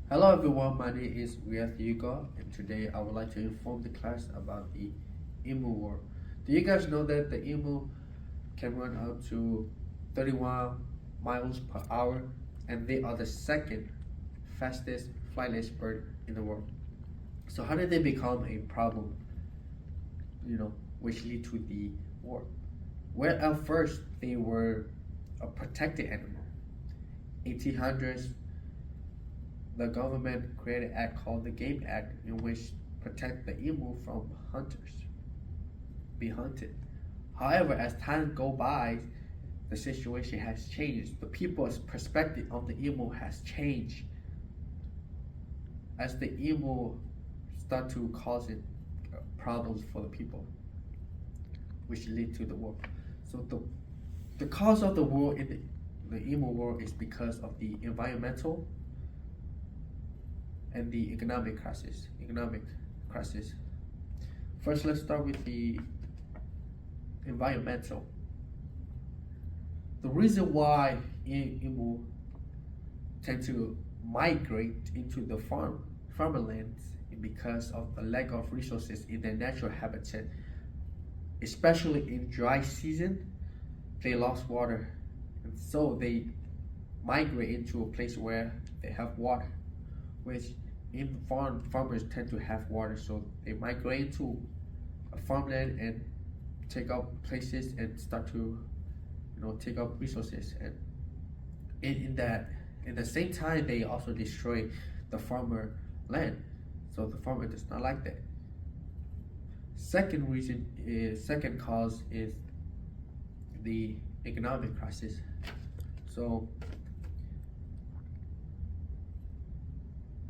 Hello everyone, my name is Riyad Yuga, and today I would like to inform the class about the emu war. Do you guys know that the emu can run up to 31 miles per hour, and they are the second fastest flightless bird in the world? So how did they become a problem, which lead to the war? Well, at first they were a protected animal. 1800s, the government created an act called the Game Act, in which protect the emu from hunters, be hunted. However, as time go by, the situation has changed. The people's perspective of the emu has changed as the emu start to cause problems for the people, which lead to the war. So the cause of the war in the emu war is because of the environmental and the economic crisis. First, let's start with the environmental. The reason why emu tend to migrate into the farmlands is because of the lack of resources in their natural habitat, especially in dry season. They lost water, and so they migrate into a place where they have water, which in farmers tend to have water, so they migrate into a farmland and take up places and start to take up resources, and in the same time they also destroy the farmer land, so the farmer does not like that. Second cause is the economic crisis. So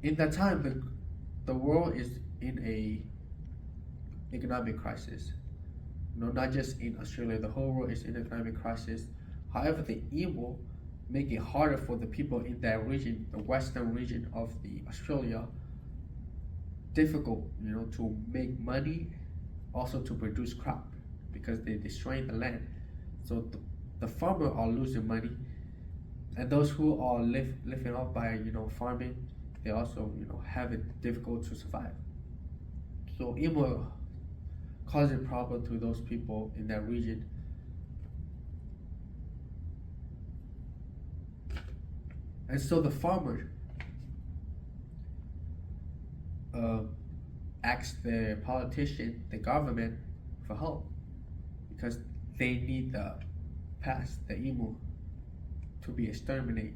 in that time, the world is in a economic crisis. Not just in Australia, the whole world is in economic crisis. However, the evil make it harder for the people in that region, the western region of the Australia, difficult, to make money, also to produce crop, because they destroy the land. So the farmer are losing money, and those who are living off by farming, they also have it difficult to survive. So emu causing problem to those people in that region. And so the farmer asks the politician, the government, for help, because they need the emu to be exterminated,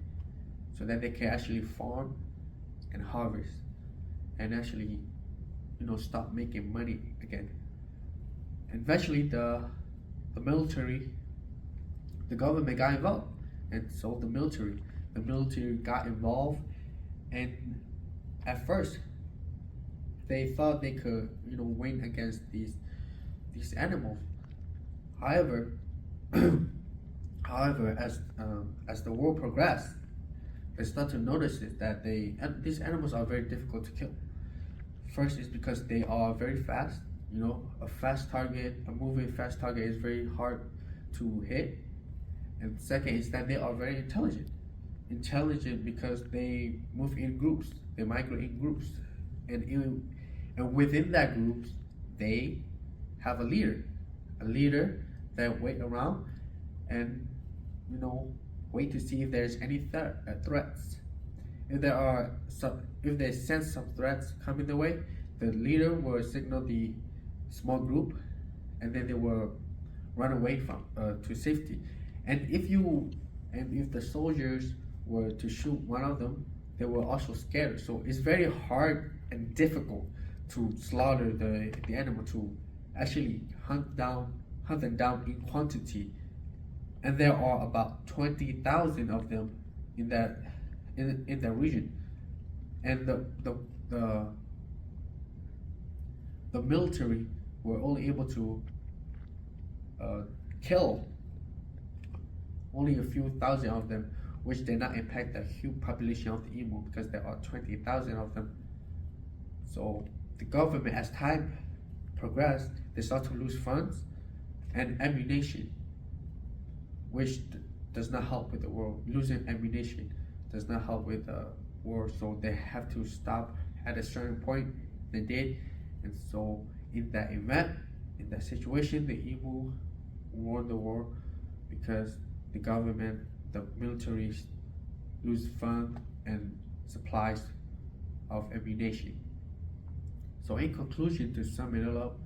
so that they can actually farm and harvest and actually stop making money again. Eventually the military, the government got involved, and so the military got involved, and at first they thought they could win against these animals. However, as the war progressed, they start to notice that these animals are very difficult to kill. First is because they are very fast. A moving fast target is very hard to hit. And second is that they are very intelligent. Intelligent because they move in groups. They migrate in groups, and within that groups, they have a leader that wait around and wait to see if there's any threats. If they sense some threats coming their way, the leader will signal the small group, and then they will run away from to safety. And if the soldiers were to shoot one of them, they were also scared. So it's very hard and difficult to slaughter the animal, to actually hunt them down in quantity. And there are about 20,000 of them in that region. And the military were only able to kill only a few thousand of them, which did not impact the huge population of the emu, because there are 20,000 of them. So the government, as time progressed, they start to lose funds and ammunition, which does not help with the world. Losing ammunition does not help with war, so they have to stop at a certain point. They did, and so in that event, in that situation, the evil won the war because the government, the military lose funds and supplies of ammunition. So in conclusion, to sum it all up,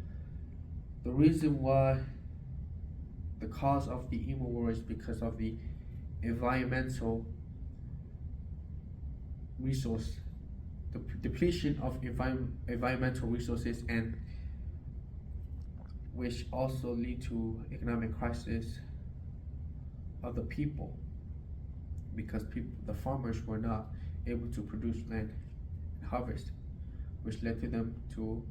the reason why the cause of the evil war is because of the environmental resource, the depletion of environmental resources, and which also lead to economic crisis of the people because the farmers were not able to produce land and harvest, which led to them to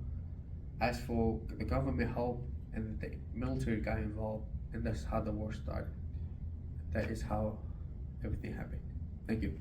ask for the government help, and the military got involved, and that's how the war started. That is how everything happened. Thank you.